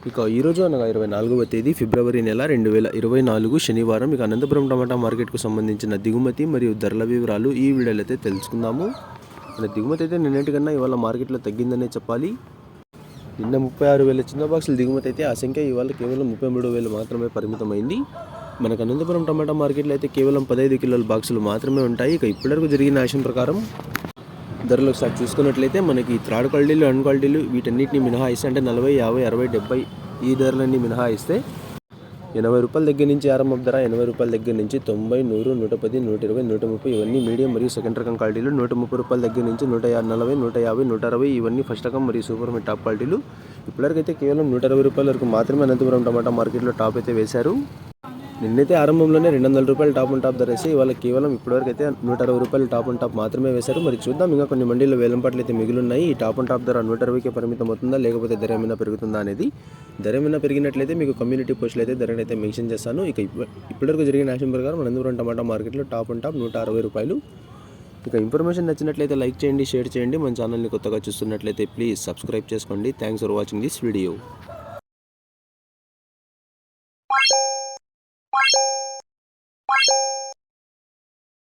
ఇక ఈరోజు అనగా 24వ తేదీ ఫిబ్రవరి నెల 2024 శనివారం ఇక అనంతపురం టమాటా మార్కెట్కు సంబంధించిన దిగుమతి మరియు ధరల వివరాలు ఈ వీడియోలో అయితే తెలుసుకుందాము. మన దిగుమతి అయితే నిన్నటికన్నా ఇవాళ మార్కెట్లో తగ్గిందనే చెప్పాలి. నిన్న 36,000 చిన్న బాక్సులు దిగుమతి అయితే ఆ సంఖ్య ఇవాళ కేవలం 33,000 మాత్రమే పరిమితమైంది. మనకు అనంతపురం టమాటా మార్కెట్లో అయితే కేవలం 15 కిలోల బాక్సులు మాత్రమే ఉంటాయి. ఇక ఇప్పటివరకు జరిగిన యాక్షన్ ప్రకారం ధరలు ఒకసారి చూసుకున్నట్లయితే మనకి థర్డ్ క్వాలిటీలు అన్ క్వాలిటీలు వీటన్నిటిని మినహాయిస్తే అంటే 40, 50, 60, 70 ఈ ధరలన్నీ మినహాయిస్తే 80 రూపాయల దగ్గర నుంచి ఆరంభం ధర, 80 రూపాయల దగ్గర నుంచి 90, 100, 110, 120, 130 ఇవన్నీ మీడియం మరియు సెకండ్ రకం క్వాలిటీలు. 130 రూపాయల దగ్గర నుంచి 140, 150, 160 ఇవన్నీ ఫస్ట్ రకం మరియు సూపర్ మిడ్ టాప్ క్వాలిటీలు. ఇప్పటివరకు అయితే కేవలం 160 రూపాయల వరకు మాత్రమే అనంతపురం టమాటా మార్కెట్లో టాప్ అయితే వేశారు. నిన్నైతే ఆరంభంలోనే 200 రూపాయలు టాప్ అండ్ టాప్ ధర వేసి ఇవాళ కేవలం ఇప్పటివరకు అయితే 160 రూపాయలు టాప్ అండ్ టాప్ మాత్రమే వేశారు. మరి చూద్దాం, ఇంకా కొన్ని మండీలో వేలంపాట్లు అయితే మిగిలిన్నాయి. ఈ టాప్ అండ్ టాప్ ధర 160కే పరిమితం అవుతుందా లేకపోతే ధర ఏమైనా పెరుగుతుందా అనేది. ధర ఏమైనా పెరిగినట్లయితే మీకు కమ్యూనిటీ పోస్టులు అయితే ధరను అయితే మెన్షన్ చేస్తాను. ఇక ఇప్పటివరకు జరిగిన యాక్షన్ ప్రకారం అనంతపురం టమాటా మార్కెట్లో టాప్ అండ్ టాప్ 160 రూపాయలు. ఇక ఇన్ఫర్మేషన్ నచ్చినట్లయితే లైక్ చేయండి, షేర్ చేయండి. మన ఛానల్ని కొత్తగా చూస్తున్నట్లయితే ప్లీజ్ సబ్స్క్రైబ్ చేసుకోండి. Thanks for watching this video.